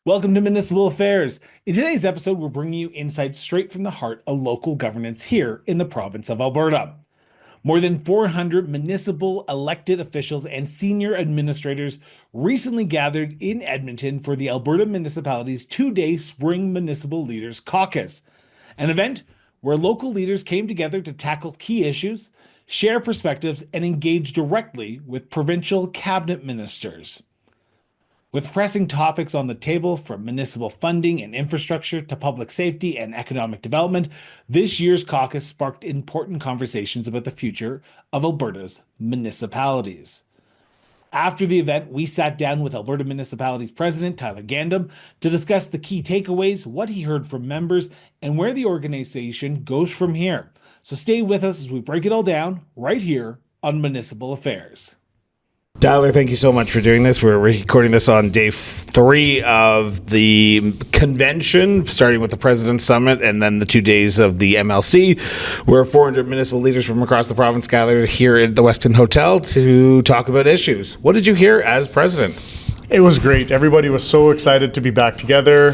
Welcome to Municipal Affairs. In today's episode, we're bringing you insights straight from the heart of local governance here in the province of Alberta. More than 400 municipal elected officials and senior administrators recently gathered in Edmonton for the Alberta Municipalities' two-day Spring Municipal Leaders Caucus, an event where local leaders came together to tackle key issues, share perspectives, and engage directly with provincial cabinet ministers. With pressing topics on the table from municipal funding and infrastructure to public safety and economic development, this year's caucus sparked important conversations about the future of Alberta's municipalities. After the event, we sat down with Alberta Municipalities President Tyler Gandam to discuss the key takeaways, what he heard from members, and where the organization goes from here. So stay with us as we break it all down right here on Municipal Affairs. Tyler, thank you so much for doing this. We're recording this on day 3 of the convention, starting with the President's Summit and then the 2 days of the MLC, where 400 municipal leaders from across the province gathered here at the Westin Hotel to talk about issues. What did you hear as president? It was great. Everybody was so excited to be back together.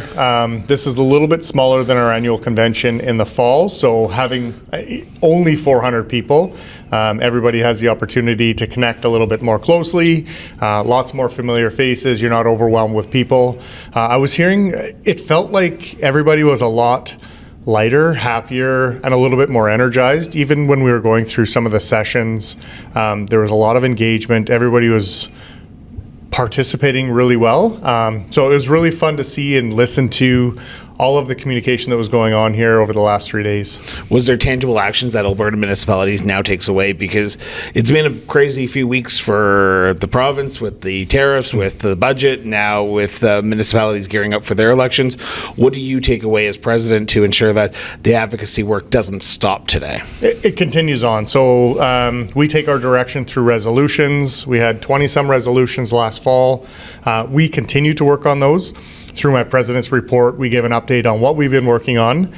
This is a little bit smaller than our annual convention in the fall, so having only 400 people, everybody has the opportunity to connect a little bit more closely, lots more familiar faces, you're not overwhelmed with people. I was hearing, it felt like everybody was a lot lighter, happier, and a little bit more energized. Even when we were going through some of the sessions, there was a lot of engagement. Everybody was participating really well. So it was really fun to see and listen to all of the communication that was going on here over the last 3 days. Was there tangible actions that Alberta Municipalities now takes away? Because it's been a crazy few weeks for the province with the tariffs, with the budget, now with municipalities gearing up for their elections. What do you take away as president to ensure that the advocacy work doesn't stop today? It continues on. So we take our direction through resolutions. We had 20-some resolutions last fall. We continue to work on those. Through my president's report, we gave an update on what we've been working on.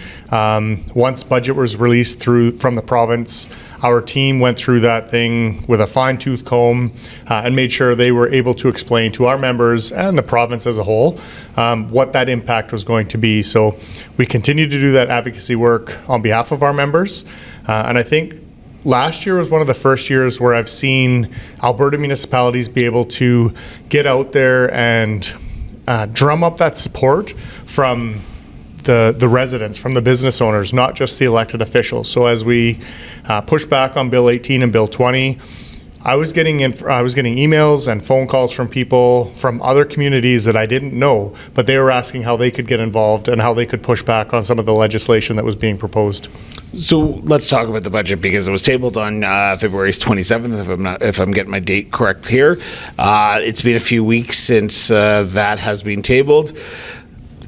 Once budget was released from the province, our team went through that thing with a fine-tooth comb and made sure they were able to explain to our members and the province as a whole what that impact was going to be. So we continue to do that advocacy work on behalf of our members. And I think last year was one of the first years where I've seen Alberta municipalities be able to get out there and drum up that support from the residents, from the business owners, not just the elected officials. So as we push back on Bill 18 and Bill 20, I was getting emails and phone calls from people from other communities that I didn't know, but they were asking how they could get involved and how they could push back on some of the legislation that was being proposed. So let's talk about the budget, because it was tabled on February 27th, if I'm getting my date correct here. It's been a few weeks since that has been tabled.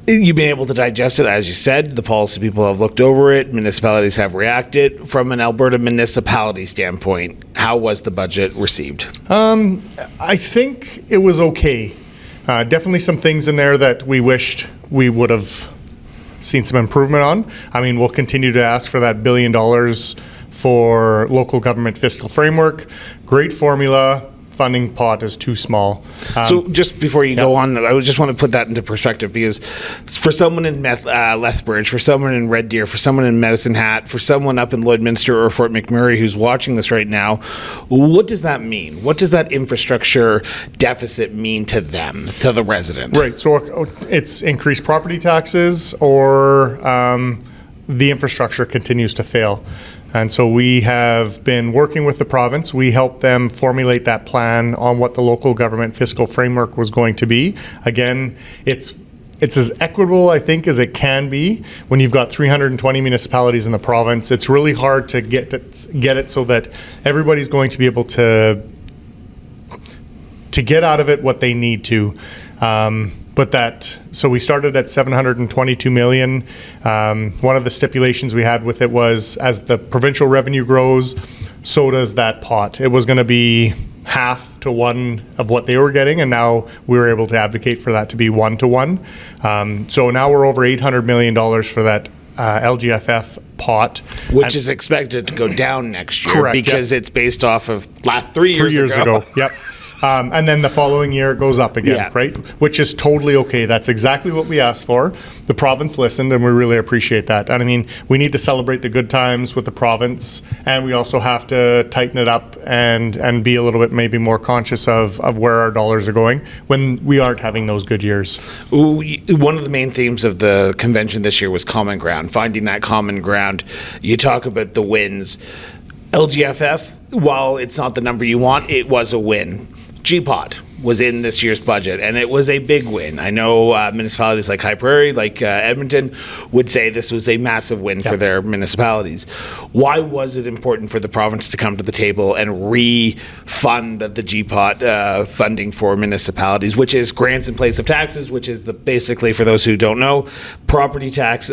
You've been able to digest it, as you said. The policy people have looked over it. Municipalities have reacted. From an Alberta municipality standpoint, how was the budget received? I think it was okay. Definitely some things in there that we wished we would have seen some improvement on. I mean, we'll continue to ask for that $1 billion for local government fiscal framework. Great formula. Funding pot is too small. So just before you go on, I just want to put that into perspective, because for someone in Lethbridge, for someone in Red Deer, for someone in Medicine Hat, for someone up in Lloydminster or Fort McMurray who's watching this right now, what does that mean? What does that infrastructure deficit mean to them, to the resident? Right, so it's increased property taxes, or the infrastructure continues to fail. And so we have been working with the province. We helped them formulate that plan on what the local government fiscal framework was going to be. Again, it's as equitable, I think, as it can be when you've got 320 municipalities in the province. It's really hard to get it so that everybody's going to be able to get out of it what they need to. So we started at $722 million. One of the stipulations we had with it was, as the provincial revenue grows, so does that pot. It was going to be half to one of what they were getting, and now we were able to advocate for that to be 1 to 1. So now we're over $800 million for that LGFF pot. Which is expected to go down next year. Correct, because it's based off of 3 years ago. Yep. And then the following year it goes up again, Yeah. right? Which is totally okay. That's exactly what we asked for. The province listened, and we really appreciate that. And I mean, we need to celebrate the good times with the province, and we also have to tighten it up and be a little bit maybe more conscious of where our dollars are going when we aren't having those good years. One of the main themes of the convention this year was common ground, finding that common ground. You talk about the wins. LGFF, while it's not the number you want, it was a win. GPOT was in this year's budget, and it was a big win. I know municipalities like High Prairie, like Edmonton, would say this was a massive win for their municipalities. Why was it important for the province to come to the table and refund the GPOT funding for municipalities, which is grants in place of taxes, which is basically, for those who don't know, property tax,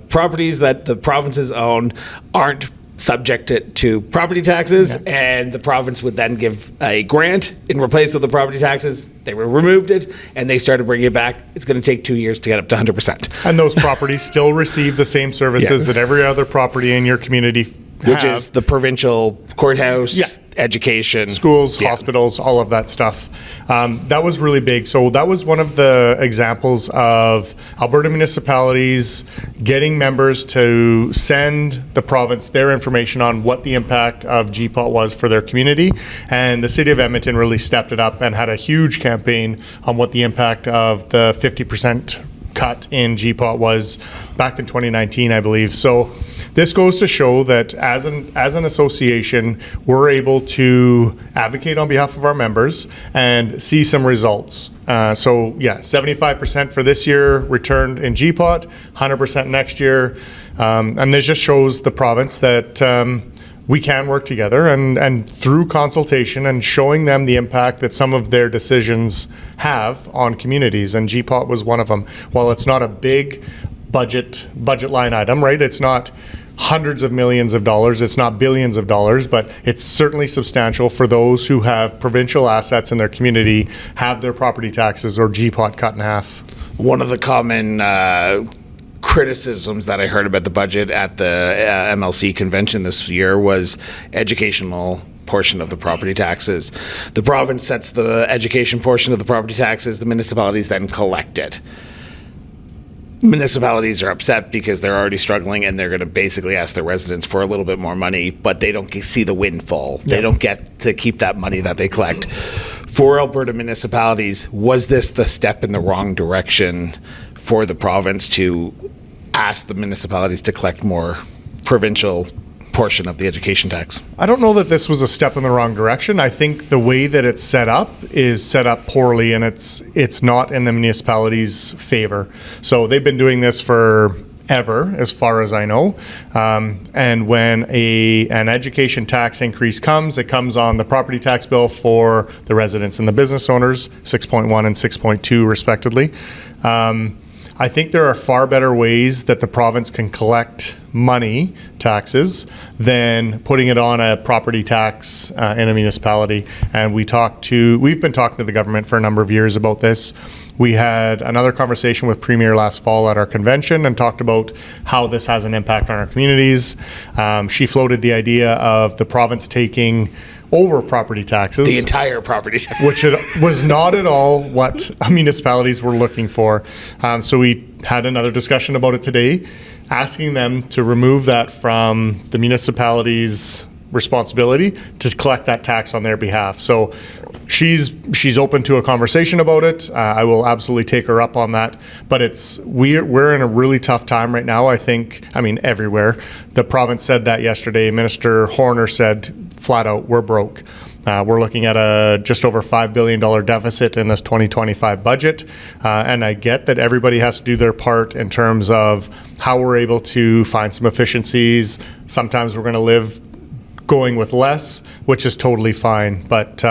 properties that the provinces own aren't subject to property taxes, and the province would then give a grant in replace of the property taxes. They removed it, and they started bringing it back. It's going to take 2 years to get up to 100%. And those properties still receive the same services that every other property in your community which is the provincial courthouse, education, schools, hospitals, all of that stuff. That was really big. So that was one of the examples of Alberta municipalities getting members to send the province their information on what the impact of GPOT was for their community. And the city of Edmonton really stepped it up and had a huge campaign on what the impact of the 50% cut in GPOT was back in 2019, I believe. So this goes to show that as an association, we're able to advocate on behalf of our members and see some results. 75% for this year returned in GPOT, 100% next year. And this just shows the province that we can work together, and through consultation and showing them the impact that some of their decisions have on communities, and GPOT was one of them. While it's not a big budget line item, right? It's not hundreds of millions of dollars, it's not billions of dollars, but it's certainly substantial for those who have provincial assets in their community, have their property taxes or GPOT cut in half. One of the common criticisms that I heard about the budget at the MLC convention this year was educational portion of the property taxes. The province sets the education portion of the property taxes, the municipalities then collect it. Municipalities are upset because they're already struggling, and they're going to basically ask their residents for a little bit more money, but they don't see the windfall. They don't get to keep that money that they collect. For Alberta municipalities, was this the step in the wrong direction for the province to ask the municipalities to collect more provincial portion of the education tax? I don't know that this was a step in the wrong direction. I think the way that it's set up is set up poorly, and it's not in the municipalities' favor. So they've been doing this for ever, as far as I know. And when an education tax increase comes, it comes on the property tax bill for the residents and the business owners, 6.1 and 6.2 respectively. I think there are far better ways that the province can collect money, taxes, than putting it on a property tax in a municipality. And we've been talking to the government for a number of years about this. We had another conversation with Premier last fall at our convention and talked about how this has an impact on our communities. She floated the idea of the province taking over property taxes. The entire property tax. Which it was not at all what municipalities were looking for. So we had another discussion about it today, asking them to remove that from the municipality's responsibility to collect that tax on their behalf. So she's open to a conversation about it. I will absolutely take her up on that. But we're in a really tough time right now. I mean, everywhere. The province said that yesterday. Minister Horner said flat out, we're broke. We're looking at a just over $5 billion deficit in this 2025 budget. And I get that everybody has to do their part in terms of how we're able to find some efficiencies. Sometimes we're going to live going with less, which is totally fine. But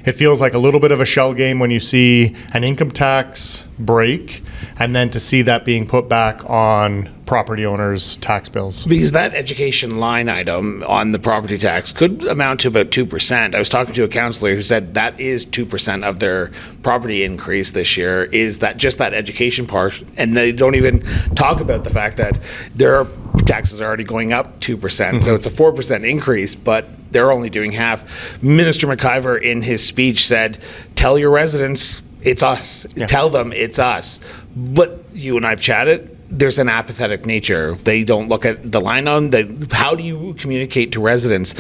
it feels like a little bit of a shell game when you see an income tax break and then to see that being put back on property owners' tax bills. Because that education line item on the property tax could amount to about 2%. I was talking to a councillor who said that is 2% of their property increase this year, is that just that education part. And they don't even talk about the fact that there are taxes are already going up 2%. So it's a 4% increase, but they're only doing half. Minister McIver in his speech said, tell your residents it's us. Yeah. Tell them it's us. But you and I've chatted, there's an apathetic nature. They don't look at the line on. How do you communicate to residents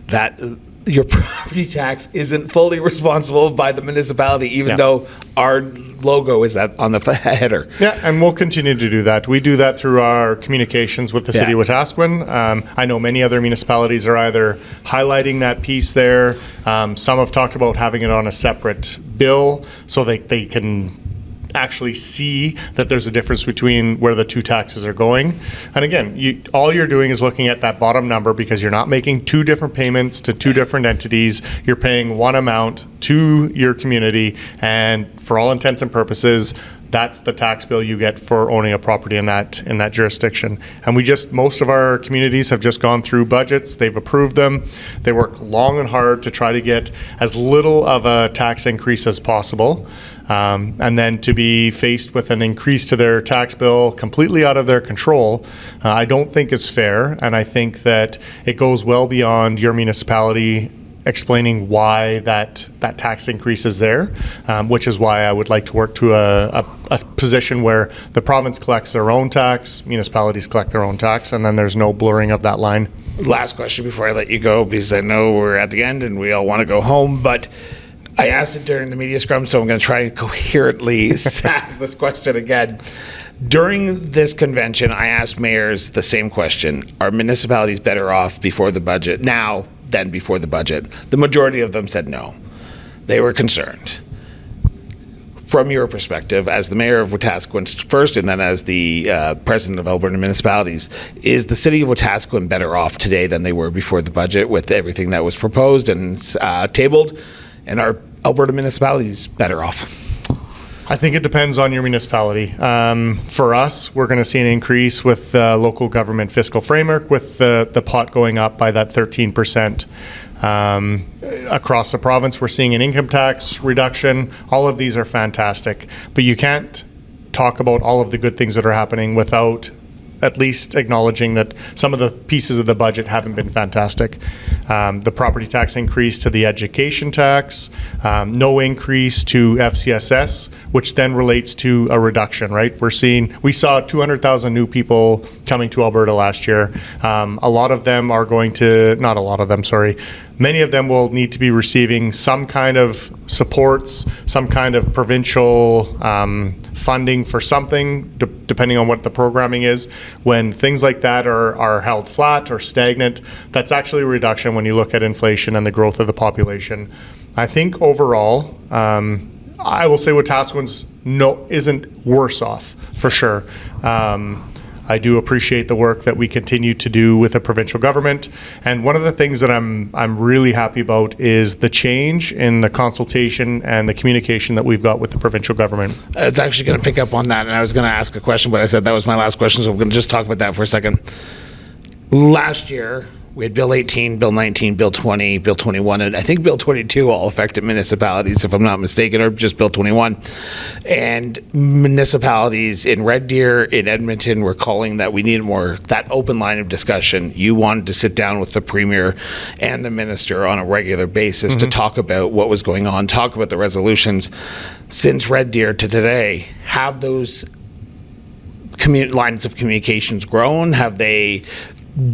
that your property tax isn't fully responsible by the municipality, even though our logo is on the header? Yeah, and we'll continue to do that. We do that through our communications with the City of Wetaskiwin. I know many other municipalities are either highlighting that piece there. Some have talked about having it on a separate bill so they can actually see that there's a difference between where the two taxes are going. And again, all you're doing is looking at that bottom number, because you're not making two different payments to two different entities. You're paying one amount to your community, and for all intents and purposes, that's the tax bill you get for owning a property in that jurisdiction. And most of our communities have just gone through budgets. They've approved them. They work long and hard to try to get as little of a tax increase as possible. And then to be faced with an increase to their tax bill completely out of their control, I don't think is fair. And I think that it goes well beyond your municipality explaining why that tax increase is there, which is why I would like to work to a position where the province collects their own tax, municipalities collect their own tax, and then there's no blurring of that line. Last question before I let you go, because I know we're at the end and we all want to go home, but I asked it during the media scrum, so I'm going to try and coherently ask this question again. During this convention, I asked mayors the same question. Are municipalities better off before the budget now than before the budget? The majority of them said no. They were concerned. From your perspective, as the mayor of Wetaskiwin first, and then as the president of Alberta Municipalities, is the city of Wetaskiwin better off today than they were before the budget with everything that was proposed and tabled? And are Alberta municipalities better off? I think it depends on your municipality. For us, we're going to see an increase with the local government fiscal framework, with the pot going up by that 13%. Across the province, we're seeing an income tax reduction. All of these are fantastic, but you can't talk about all of the good things that are happening without at least acknowledging that some of the pieces of the budget haven't been fantastic. The property tax increase to the education tax, no increase to FCSS, which then relates to a reduction, right? We saw 200,000 new people coming to Alberta last year. A lot of them are going to, not a lot of them, sorry, many of them will need to be receiving some kind of supports, some kind of provincial funding for something, depending on what the programming is. When things like that are held flat or stagnant, that's actually a reduction when you look at inflation and the growth of the population. I think overall, I will say Wetaskiwin's isn't worse off, for sure. I do appreciate the work that we continue to do with the provincial government. And one of the things that I'm really happy about is the change in the consultation and the communication that we've got with the provincial government. It's actually going to pick up on that, and I was going to ask a question, but I said that was my last question, so we're going to just talk about that for a second. Last year, we had Bill 18, Bill 19, Bill 20, Bill 21, and I think Bill 22 all affected municipalities, if I'm not mistaken, or just Bill 21. And municipalities in Red Deer, in Edmonton, were calling that we needed more, that open line of discussion. You wanted to sit down with the premier and the minister on a regular basis to talk about what was going on, talk about the resolutions. Since Red Deer to today, have those lines of communications grown? Have they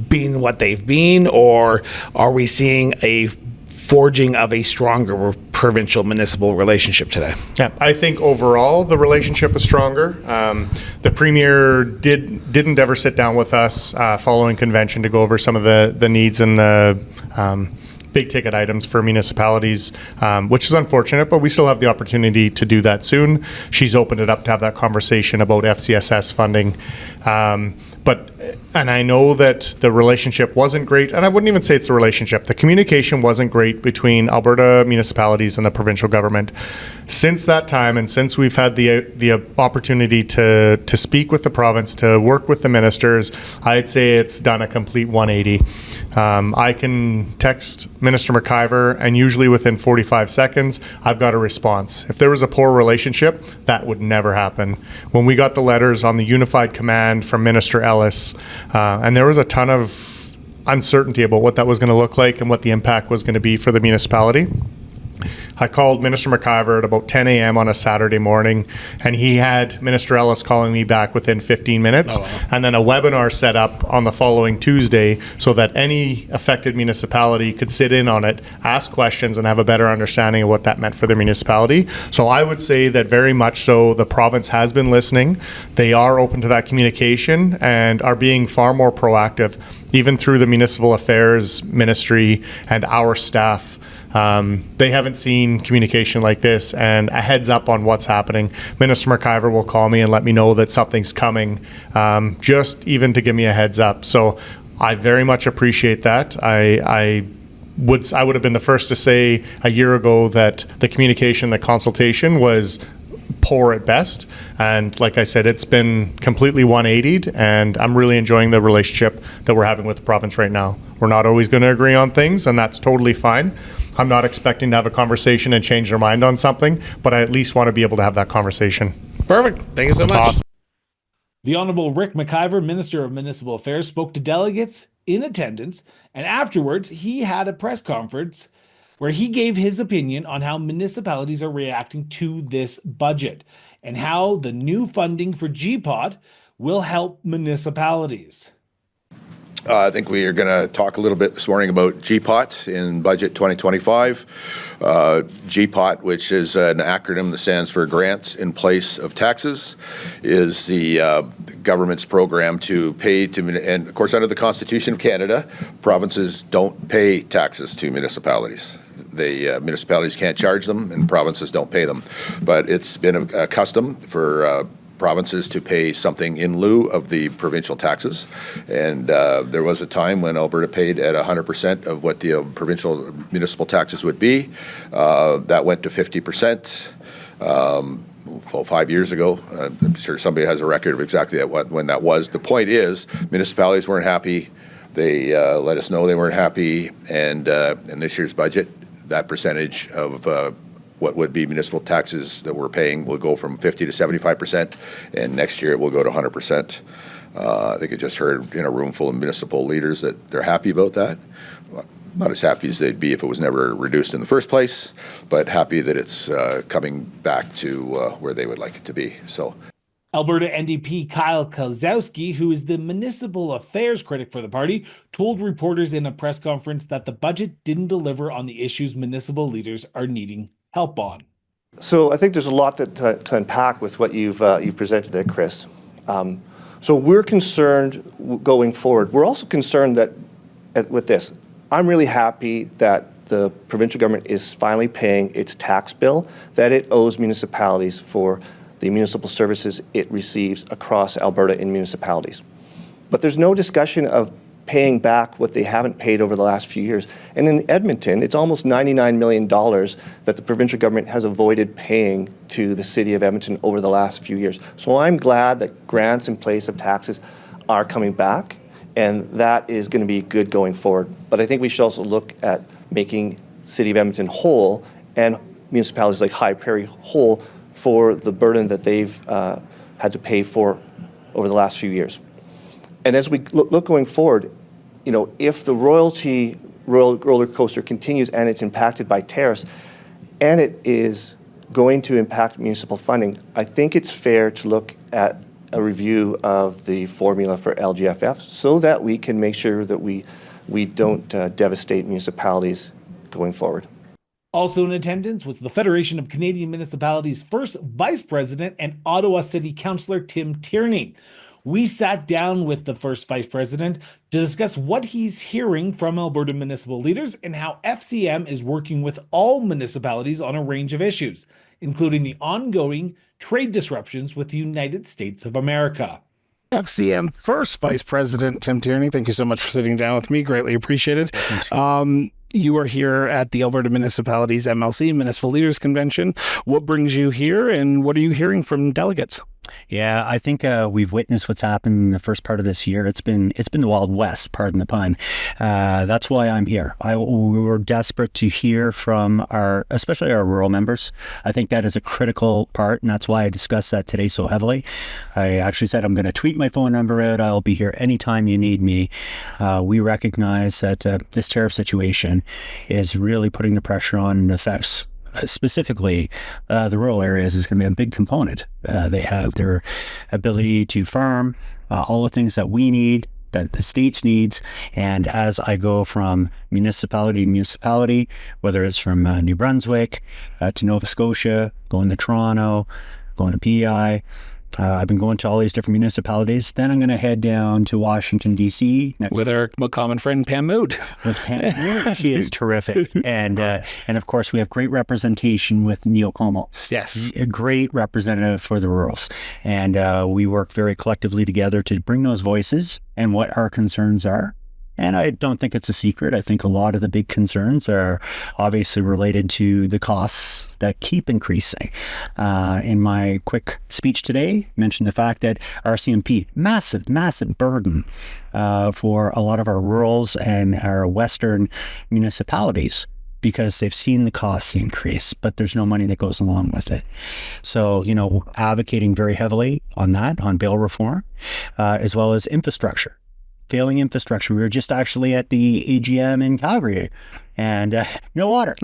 been what they've been, or are we seeing a forging of a stronger provincial municipal relationship today? Yeah, I think overall the relationship is stronger. The premier didn't ever sit down with us following convention to go over some of the needs and the big ticket items for municipalities, which is unfortunate, but we still have the opportunity to do that soon. She's opened it up to have that conversation about FCSS funding. And I know that the relationship wasn't great, and I wouldn't even say it's a relationship. The communication wasn't great between Alberta municipalities and the provincial government. Since that time, and since we've had the opportunity to speak with the province, to work with the ministers, I'd say it's done a complete 180. I can text Minister McIver, and usually within 45 seconds, I've got a response. If there was a poor relationship, that would never happen. When we got the letters on the unified command from Minister Ellis, and there was a ton of uncertainty about what that was going to look like and what the impact was going to be for the municipality. I called Minister McIver at about 10 a.m. on a Saturday morning, and he had Minister Ellis calling me back within 15 minutes, and then a webinar set up on the following Tuesday so that any affected municipality could sit in on it, ask questions, and have a better understanding of what that meant for their municipality. So I would say that very much so the province has been listening. They are open to that communication and are being far more proactive, even through the Municipal Affairs Ministry and our staff. They haven't seen communication like this, and a heads up on what's happening. Minister McIver will call me and let me know that something's coming, just even to give me a heads up. So I very much appreciate that. I would have been the first to say a year ago that the communication, the consultation was poor at best, and like I said, it's been completely 180'd, and I'm really enjoying the relationship that we're having with the province right now. We're not always going to agree on things, and that's totally fine. I'm not expecting to have a conversation and change their mind on something, but I at least want to be able to have that conversation. Perfect. Thank you so much. Awesome. The Honourable Rick McIver, Minister of Municipal Affairs, spoke to delegates in attendance, and afterwards he had a press conference where he gave his opinion on how municipalities are reacting to this budget and how the new funding for GPOT will help municipalities. I think we are going to talk a little bit this morning about GPOT in Budget 2025. GPOT, which is an acronym that stands for Grants in Place of Taxes, is the government's program to pay to, and of course under the Constitution of Canada, provinces don't pay taxes to municipalities. The municipalities can't charge them and provinces don't pay them. But it's been a custom for provinces to pay something in lieu of the provincial taxes. And there was a time when Alberta paid at 100% of what the provincial municipal taxes would be. That went to 50%. 5 years ago. I'm sure somebody has a record of exactly when that was. The point is, municipalities weren't happy. They let us know they weren't happy. And in this year's budget, that percentage of what would be municipal taxes that we're paying will go from 50 to 75%, and next year it will go to 100%. I think I just heard in a room full of municipal leaders that they're happy about that. Not as happy as they'd be if it was never reduced in the first place, but happy that it's coming back to where they would like it to be. So, Alberta NDP Kyle Kozowski, who is the municipal affairs critic for the party, told reporters in a press conference that the budget didn't deliver on the issues municipal leaders are needing help on. So I think there's a lot to unpack with what you've presented there, Chris. So we're concerned going forward. We're also concerned that with this, I'm really happy that the provincial government is finally paying its tax bill that it owes municipalities for the municipal services it receives across Alberta in municipalities. But there's no discussion of paying back what they haven't paid over the last few years. And in Edmonton, it's almost $99 million that the provincial government has avoided paying to the city of Edmonton over the last few years. So I'm glad that grants in place of taxes are coming back, and that is going to be good going forward. But I think we should also look at making city of Edmonton whole and municipalities like High Prairie whole for the burden that they've had to pay for over the last few years. And as we look going forward, you know, if the roller coaster continues and it's impacted by tariffs, and it is going to impact municipal funding, I think it's fair to look at a review of the formula for LGFF so that we can make sure that we don't devastate municipalities going forward. Also in attendance was the Federation of Canadian Municipalities' first vice president and Ottawa City Councillor Tim Tierney. We sat down with the first vice president to discuss what he's hearing from Alberta municipal leaders and how FCM is working with all municipalities on a range of issues, including the ongoing trade disruptions with the United States of America. FCM first vice president Tim Tierney, thank you so much for sitting down with me. Greatly appreciated. You are here at the Alberta Municipalities MLC, Municipal Leaders Convention. What brings you here and what are you hearing from delegates? Yeah, I think we've witnessed what's happened in the first part of this year. It's been the Wild West, pardon the pun. That's why I'm here. We were desperate to hear from especially our rural members. I think that is a critical part, and that's why I discussed that today so heavily. I actually said I'm going to tweet my phone number out. I'll be here anytime you need me. We recognize that this tariff situation is really putting the pressure on and affects specifically the rural areas is going to be a big component. They have their ability to farm, all the things that we need, that the states needs. And as I go from municipality to municipality, whether it's from New Brunswick to Nova Scotia, going to Toronto, going to PEI, I've been going to all these different municipalities. Then I'm going to head down to Washington, D.C. With our common friend, Pam Mood. With Pam Mood. She is terrific. And of course, we have great representation with Neil Como. Yes. A great representative for the rurals. And we work very collectively together to bring those voices and what our concerns are. And I don't think it's a secret. I think a lot of the big concerns are obviously related to the costs that keep increasing. In my quick speech today, I mentioned the fact that RCMP, massive, massive burden for a lot of our rurals and our western municipalities, because they've seen the costs increase, but there's no money that goes along with it. So, advocating very heavily on that, on bail reform, as well as infrastructure. Failing infrastructure. We were just actually at the AGM in Calgary and no water.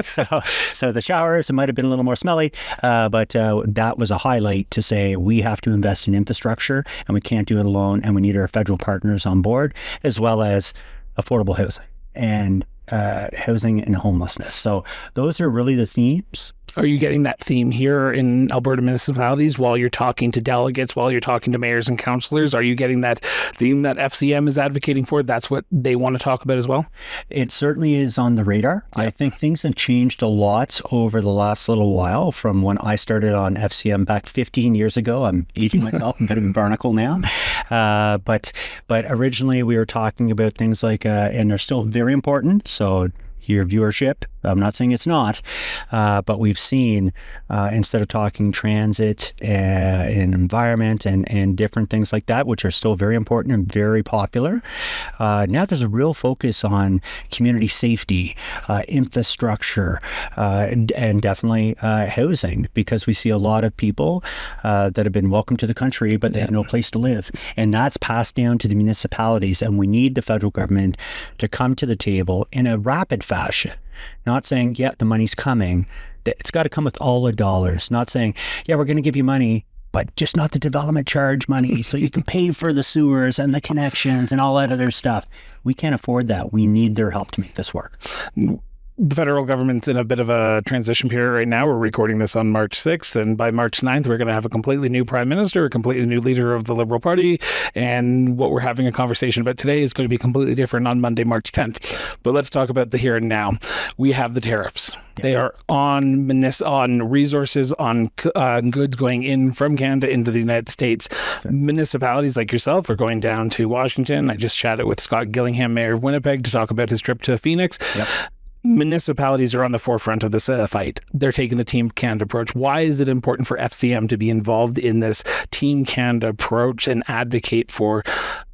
So the showers, it might have been a little more smelly, but that was a highlight to say we have to invest in infrastructure and we can't do it alone, and we need our federal partners on board, as well as affordable housing and housing and homelessness. So those are really the themes. Are you getting that theme here in Alberta municipalities while you're talking to delegates, while you're talking to mayors and councillors? Are you getting that theme that FCM is advocating for? That's what they want to talk about as well? It certainly is on the radar. Yeah. I think things have changed a lot over the last little while from when I started on FCM back 15 years ago. I'm aging myself, I'm a bit of a barnacle now. But originally we were talking about things like, and they're still very important, so your viewership, I'm not saying it's not, but we've seen, instead of talking transit and environment and different things like that, which are still very important and very popular, now there's a real focus on community safety, infrastructure, and definitely housing, because we see a lot of people that have been welcomed to the country, but they have no place to live. And that's passed down to the municipalities, and we need the federal government to come to the table in a rapid fashion. Not saying, yeah, the money's coming. It's got to come with all the dollars. Not saying, yeah, we're going to give you money, but just not the development charge money so you can pay for the sewers and the connections and all that other stuff. We can't afford that. We need their help to make this work. The federal government's in a bit of a transition period right now. We're recording this on March 6th, and by March 9th, we're going to have a completely new prime minister, a completely new leader of the Liberal Party, and what we're having a conversation about today is going to be completely different on Monday, March 10th. But let's talk about the here and now. We have the tariffs. Yes. They are on resources, on goods going in from Canada into the United States. Okay. Municipalities like yourself are going down to Washington. I just chatted with Scott Gillingham, mayor of Winnipeg, to talk about his trip to Phoenix. Yep. Municipalities are on the forefront of this fight. They're taking the Team Canada approach. Why is it important for FCM to be involved in this Team Canada approach and advocate for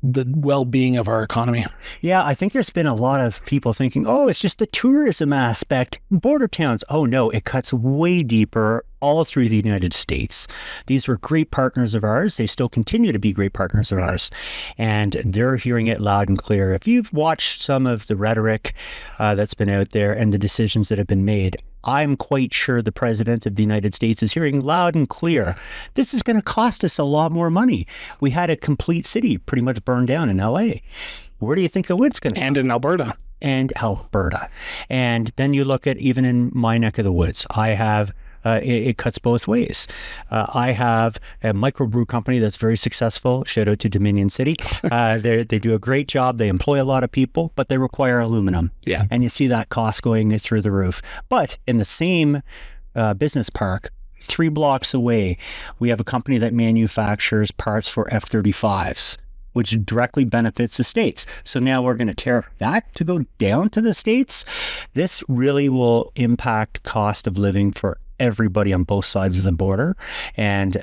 the well-being of our economy? Yeah, I think there's been a lot of people thinking, oh, it's just the tourism aspect, border towns. Oh no, it cuts way deeper all through the United States. These were great partners of ours. They still continue to be great partners of ours. And they're hearing it loud and clear. If you've watched some of the rhetoric that's been out there and the decisions that have been made, I'm quite sure the President of the United States is hearing loud and clear, this is going to cost us a lot more money. We had a complete city pretty much burned down in LA. Where do you think the wood's going to come? And in Alberta. And Alberta. And then you look at even in my neck of the woods, I have it cuts both ways. I have a microbrew company that's very successful. Shout out to Dominion City. They do a great job. They employ a lot of people, but they require aluminum. Yeah. And you see that cost going through the roof. But in the same business park, 3 blocks away, we have a company that manufactures parts for F-35s, which directly benefits the states. So now we're going to tariff that to go down to the states. This really will impact cost of living for everybody on both sides of the border, and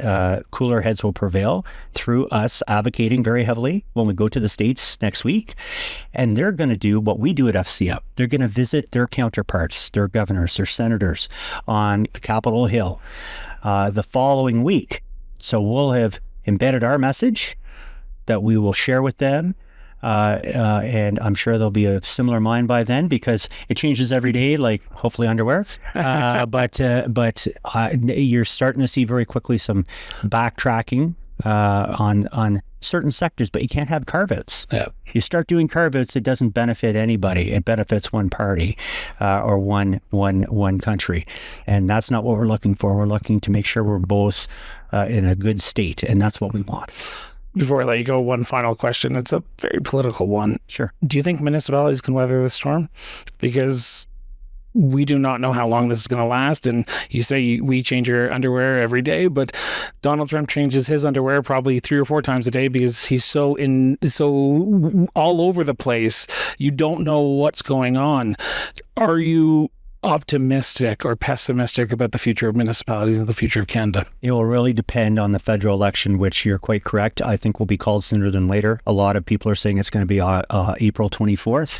cooler heads will prevail through us advocating very heavily when we go to the States next week. And they're going to do what we do at FCM. They're going to visit their counterparts, their governors, their senators on Capitol Hill the following week. So we'll have embedded our message that we will share with them. And I'm sure there'll be a similar mind by then, because it changes every day, like hopefully underwear. But you're starting to see very quickly some backtracking on certain sectors, but you can't have carve-outs. Yeah. You start doing carve-outs, it doesn't benefit anybody. It benefits one party or one country, and that's not what we're looking for. We're looking to make sure we're both in a good state, and that's what we want. Before I let you go, one final question. It's a very political one. Sure. Do you think municipalities can weather the storm? Because we do not know how long this is going to last. And you say we change our underwear every day, but Donald Trump changes his underwear probably 3 or 4 times a day because he's so all over the place. You don't know what's going on. Are you optimistic or pessimistic about the future of municipalities and the future of Canada? It will really depend on the federal election, which you're quite correct, I think will be called sooner than later. A lot of people are saying it's going to be April 24th,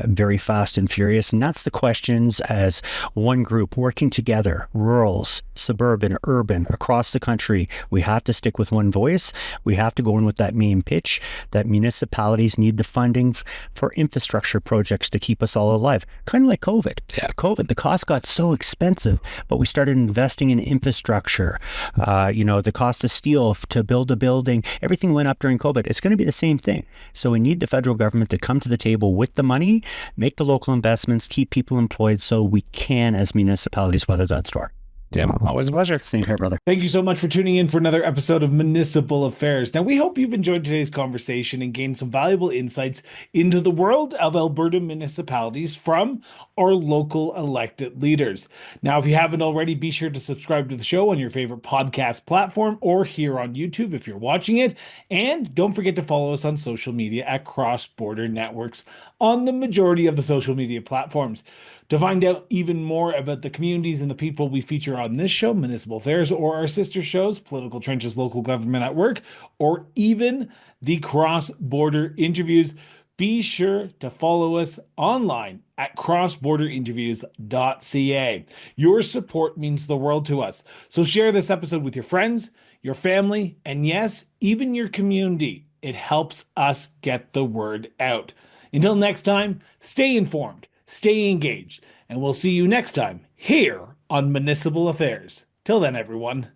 very fast and furious. And that's the questions as one group working together, rurals, suburban, urban, across the country. We have to stick with one voice. We have to go in with that main pitch that municipalities need the funding for infrastructure projects to keep us all alive, kind of like COVID. Yeah. COVID, the cost got so expensive, but we started investing in infrastructure. The cost of steel to build a building, everything went up during COVID. It's going to be the same thing. So we need the federal government to come to the table with the money, make the local investments, keep people employed so we can, as municipalities, weather that storm. Tim, always a pleasure. Same here, brother. Thank you so much for tuning in for another episode of Municipal Affairs. Now, we hope you've enjoyed today's conversation and gained some valuable insights into the world of Alberta municipalities from our local elected leaders. Now, if you haven't already, be sure to subscribe to the show on your favorite podcast platform or here on YouTube if you're watching it. And don't forget to follow us on social media at Cross Border Networks on the majority of the social media platforms. To find out even more about the communities and the people we feature on this show, Municipal Affairs, or our sister shows, Political Trenches, Local Government at Work, or even the cross-border interviews, be sure to follow us online at crossborderinterviews.ca. Your support means the world to us. So share this episode with your friends, your family, and yes, even your community. It helps us get the word out. Until next time, stay informed, stay engaged, and we'll see you next time here on Municipal Affairs. Till then, everyone.